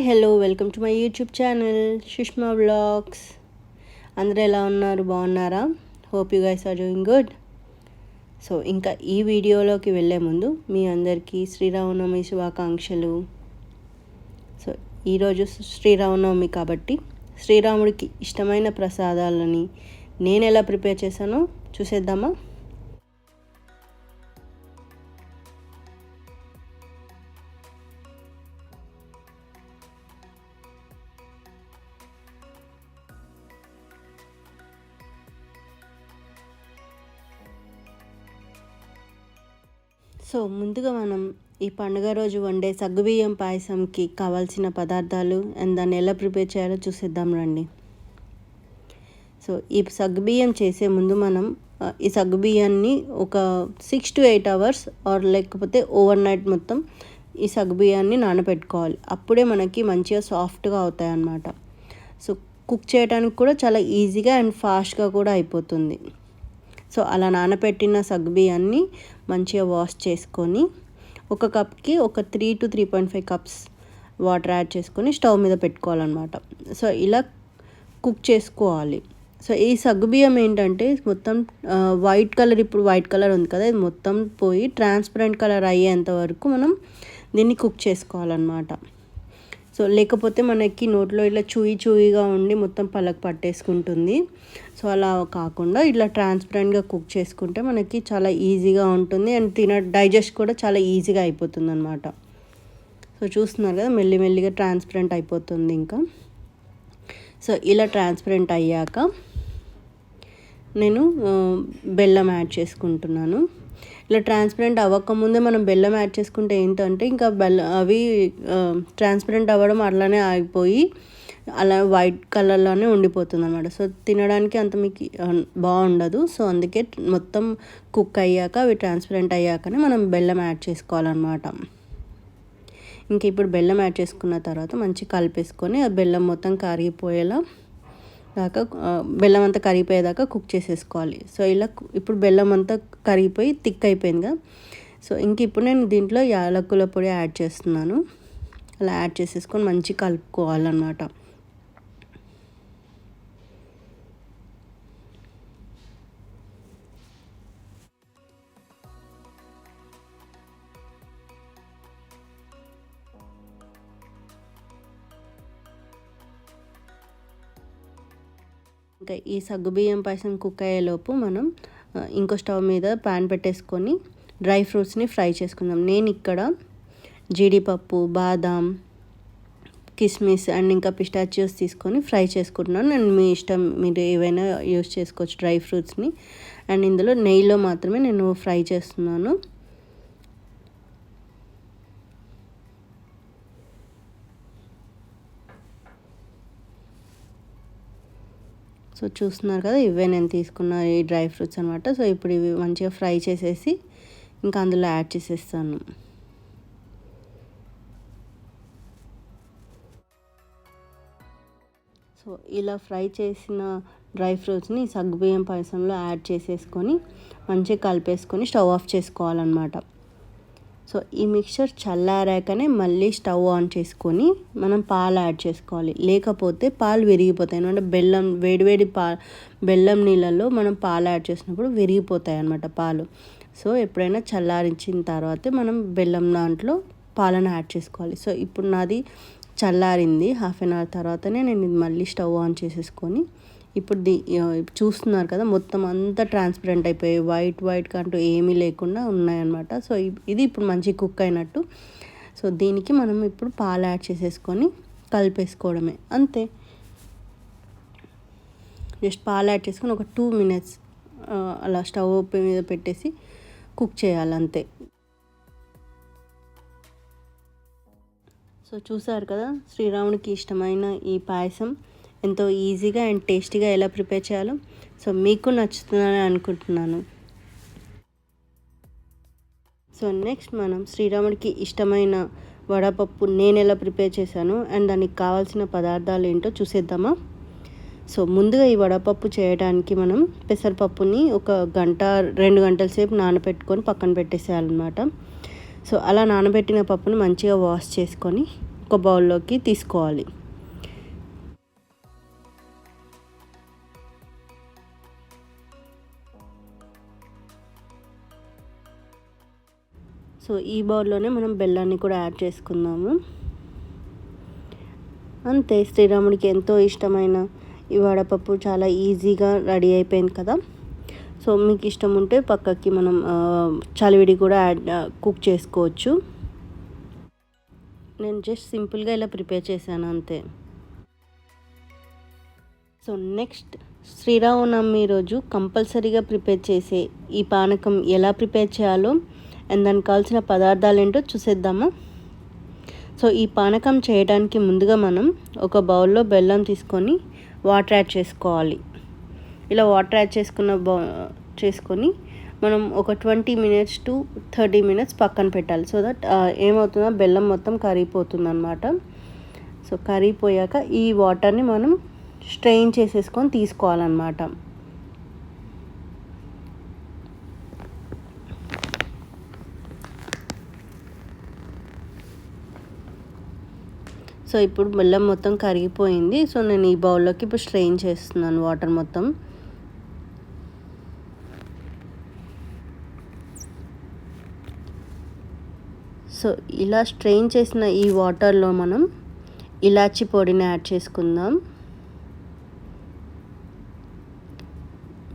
Hello welcome to my YouTube channel Sushma vlogs. అందరూ ఎలా ఉన్నారు, బాగున్నారా? Hope you guys are doing good. So ఇంకా ఈ వీడియోలోకి వెళ్ళే ముందు మీ అందరికీ శ్రీరామనవమి శుభాకాంక్షలు. సో ఈరోజు శ్రీరామనవమి కాబట్టి శ్రీరాముడికి ఇష్టమైన ప్రసాదాలని నేను ఎలా ప్రిపేర్ చేశానో చూసేద్దామా? సో ముందుగా మనం ఈ పండుగ రోజు వండే సగ్గుబియ్యం పాయసంకి కావాల్సిన పదార్థాలు అండ్ దాన్ని ఎలా ప్రిపేర్ చేయాలో చూసేద్దాం రండి. సో ఈ సగ్గుబియ్యం చేసే ముందు మనం ఈ సగ్గుబియ్యాన్ని ఒక 6 to 8 hours ఆర్ లేకపోతే ఓవర్ నైట్ మొత్తం ఈ సగ్గుబియ్యాన్ని నానబెట్టుకోవాలి. అప్పుడే మనకి మంచిగా సాఫ్ట్గా అవుతాయి అన్నమాట. సో కుక్ చేయడానికి కూడా చాలా ఈజీగా అండ్ ఫాస్ట్గా కూడా అయిపోతుంది. సో అలా నానబెట్టిన సగ్గుబియ్యాన్ని మంచిగా వాష్ చేసుకొని ఒక కప్కి ఒక 3 to 3.5 cups వాటర్ యాడ్ చేసుకొని స్టవ్ మీద పెట్టుకోవాలన్నమాట. సో ఇలా కుక్ చేసుకోవాలి. సో ఈ సగ్గుబియ్యం ఏంటంటే మొత్తం వైట్ కలర్, ఇప్పుడు వైట్ కలర్ ఉంది కదా, ఇది మొత్తం పోయి ట్రాన్స్పరెంట్ కలర్ అయ్యేంత వరకు మనం దీన్ని కుక్ చేసుకోవాలన్నమాట. సో లేకపోతే మనకి నోట్లో ఇట్లా చూయిగా ఉండి మొత్తం పలక పట్టేసుకుంటుంది. సో అలా కాకుండా ఇట్లా ట్రాన్స్పరెంట్గా కుక్ చేసుకుంటే మనకి చాలా ఈజీగా ఉంటుంది అండ్ డైజెస్ట్ కూడా చాలా ఈజీగా అయిపోతుంది అన్నమాట. సో చూస్తున్నారు కదా, మెల్లిమెల్లిగా ట్రాన్స్పరెంట్ అయిపోతుంది. ఇంకా సో ఇలా ట్రాన్స్పరెంట్ అయ్యాక నేను బెల్లం యాడ్ చేసుకుంటున్నాను. ఇలా ట్రాన్స్పరెంట్ అవ్వకముందే మనం బెల్లం యాడ్ చేసుకుంటే ఏంటంటే ఇంకా అవి ట్రాన్స్పరెంట్ అవ్వడం అట్లానే ఆగిపోయి అలా వైట్ కలర్లోనే ఉండిపోతుంది అన్నమాట. సో తినడానికి అంత మీకు బాగుండదు. సో అందుకే మొత్తం కుక్ అయ్యాక అవి ట్రాన్స్పరెంట్ అయ్యాకనే మనం బెల్లం యాడ్ చేసుకోవాలన్నమాట. ఇంక ఇప్పుడు బెల్లం యాడ్ చేసుకున్న తర్వాత మంచిగా కలిపేసుకొని ఆ బెల్లం మొత్తం కరిగిపోయేలా బెల్లం అంతా కరిగిపోయేదాకా కుక్ చేసేసుకోవాలి. సో ఇలా ఇప్పుడు బెల్లం అంతా కరిగిపోయి థిక్ అయిపోయిందిగా. సో ఇంక ఇప్పుడు నేను దీంట్లో యాలకుల పొడి యాడ్ చేస్తున్నాను. అలా యాడ్ చేసేసుకొని మంచిగా కలుపుకోవాలన్నమాట. ఇంకా ఈ సగ్గుబియ్యం పాయసం కుక్ అయ్యేలోపు మనం ఇంకో స్టవ్ మీద ప్యాన్ పెట్టేసుకొని డ్రై ఫ్రూట్స్ని ఫ్రై చేసుకుందాం. నేను ఇక్కడ జీడిపప్పు, బాదం, కిస్మిస్ అండ్ ఇంకా పిస్టాచియోస్ తీసుకొని ఫ్రై చేసుకుంటున్నాను. నేను మీ ఇష్టం, మీరు ఏవైనా యూస్ చేసుకోవచ్చు డ్రై ఫ్రూట్స్ని. అండ్ ఇందులో నెయ్యిలో మాత్రమే నేను ఫ్రై చేస్తున్నాను. సో చూస్తున్నారు కదా, ఇవే నేను తీసుకున్న ఈ డ్రై ఫ్రూట్స్ అనమాట. సో ఇప్పుడు ఇవి మంచిగా ఫ్రై చేసేసి ఇంకా అందులో యాడ్ చేసేస్తాను. సో ఇలా ఫ్రై చేసిన డ్రై ఫ్రూట్స్ని సగ్గుబియ్యం పాయసంలో యాడ్ చేసేసుకొని మంచిగా కలిపేసుకొని స్టవ్ ఆఫ్ చేసుకోవాలన్నమాట. సో ఈ మిక్చర్ చల్లారాకనే మళ్ళీ స్టవ్ ఆన్ చేసుకొని మనం పాలు యాడ్ చేసుకోవాలి. లేకపోతే పాలు విరిగిపోతాయి. అంటే వేడివేడి బెల్లం నీళ్ళల్లో మనం పాలు యాడ్ చేసినప్పుడు విరిగిపోతాయి అన్నమాట పాలు. సో ఎప్పుడైనా చల్లారించిన తర్వాతే మనం బెల్లం దాంట్లో పాలను యాడ్ చేసుకోవాలి. సో ఇప్పుడు నాది చల్లారింది. 1/2 an hour తర్వాతనే నేను ఇది మళ్ళీ స్టవ్ ఆన్ చేసేసుకొని ఇప్పుడు చూస్తున్నారు కదా, మొత్తం అంతా ట్రాన్స్పరెంట్ అయిపోయి వైట్ అంటూ ఏమీ లేకుండా ఉన్నాయన్నమాట. సో ఇది ఇప్పుడు మంచి కుక్ అయినట్టు. సో దీనికి మనం ఇప్పుడు పాలు యాడ్ చేసేసుకొని కలిపేసుకోవడమే, అంతే. జస్ట్ పాలు యాడ్ చేసుకొని ఒక 2 minutes అలా స్టవ్ మీద పెట్టేసి కుక్ చేయాలి, అంతే. సో చూసారు కదా, శ్రీరాముడికి ఇష్టమైన ఈ పాయసం ఎంతో ఈజీగా అండ్ టేస్టీగా ఎలా ప్రిపేర్ చేయాలో. సో మీకు నచ్చుతుందని అనుకుంటున్నాను. సో నెక్స్ట్ మనం శ్రీరాముడికి ఇష్టమైన వడపప్పు నేను ఎలా ప్రిపేర్ చేశాను అండ్ దానికి కావాల్సిన పదార్థాలు ఏంటో చూసేద్దామా? సో ముందుగా ఈ వడపప్పు చేయడానికి మనం పెసరపప్పుని ఒక 2 గంటల సేపు నానబెట్టుకొని పక్కన పెట్టేసేయాలన్నమాట. సో అలా నానబెట్టిన పప్పుని మంచిగా వాష్ చేసుకొని ఒక బౌల్లోకి తీసుకోవాలి. సో ఈ బౌల్లోనే మనం బెల్లాన్ని కూడా యాడ్ చేసుకుందాము. అంతే, శ్రీరాముడికి ఎంతో ఇష్టమైన ఈ వడపప్పు చాలా ఈజీగా రెడీ అయిపోయింది కదా. సో మీకు ఇష్టం ఉంటే పక్కకి మనం చలివిడి కూడా కుక్ చేసుకోవచ్చు. నేను జస్ట్ సింపుల్గా ఇలా ప్రిపేర్ చేశాను అంతే. సో నెక్స్ట్ శ్రీరామనవమి రోజు కంపల్సరీగా ప్రిపేర్ చేసే ఈ పానకం ఎలా ప్రిపేర్ చేయాలో అండ్ దానికి కావాల్సిన పదార్థాలు ఏంటో చూసేద్దామా. సో ఈ పానకం చేయడానికి ముందుగా మనం ఒక బౌల్లో బెల్లం తీసుకొని వాటర్ యాడ్ చేసుకోవాలి. ఇలా వాటర్ యాడ్ చేసుకొని మనం ఒక 20 minutes to 30 minutes పక్కన పెట్టాలి. సో దట్ ఏమవుతుందో బెల్లం మొత్తం కరిగిపోతుంది అనమాట. సో కరిగిపోయాక ఈ వాటర్ని మనం స్ట్రెయిన్ చేసేసుకొని తీసుకోవాలన్నమాట. సో ఇప్పుడు బెల్లం మొత్తం కరిగిపోయింది. సో నేను ఈ బౌల్లోకి ఇప్పుడు స్ట్రెయిన్ చేస్తున్నాను వాటర్ మొత్తం. సో ఇలా స్ట్రెయిన్ చేసిన ఈ వాటర్లో మనం ఇలాచి పొడిని యాడ్ చేసుకుందాం.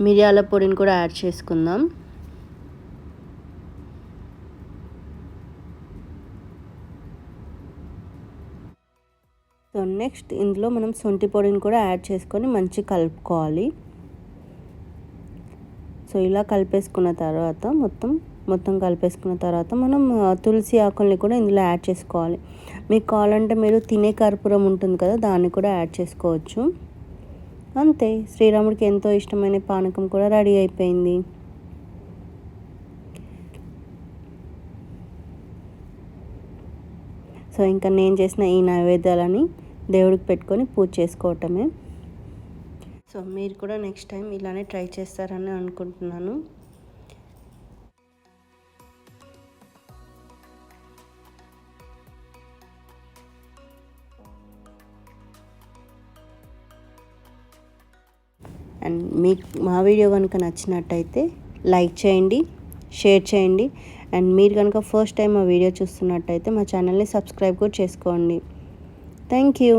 మిరియాల పొడిని కూడా యాడ్ చేసుకుందాం. సో నెక్స్ట్ ఇందులో మనం శొంఠి పొడిని కూడా యాడ్ చేసుకొని మంచిగా కలుపుకోవాలి. సో ఇలా కలిపేసుకున్న తర్వాత మొత్తం కలిపేసుకున్న తర్వాత మనం తులసి ఆకుల్ని కూడా ఇందులో యాడ్ చేసుకోవాలి. మీకు కావాలంటే మీరు తినే కర్పూరం ఉంటుంది కదా, దాన్ని కూడా యాడ్ చేసుకోవచ్చు. అంతే, శ్రీరాముడికి ఎంతో ఇష్టమైన పానకం కూడా రెడీ అయిపోయింది. సో ఇంకా నేను చేసిన ఈ నైవేద్యాలని దేవుడికి పెట్టుకొని పూజ చేసుకోవటమే. సో మీరు కూడా నెక్స్ట్ టైం ఇలానే ట్రై చేస్తారని అనుకుంటున్నాను. అండ్ మీకు మా వీడియో కనుక నచ్చినట్టయితే లైక్ చేయండి, షేర్ చేయండి. అండ్ మీరు కనుక ఫస్ట్ టైం మా వీడియో చూస్తున్నట్టయితే మా ఛానల్ని సబ్స్క్రైబ్ కూడా చేసుకోండి. Thank you.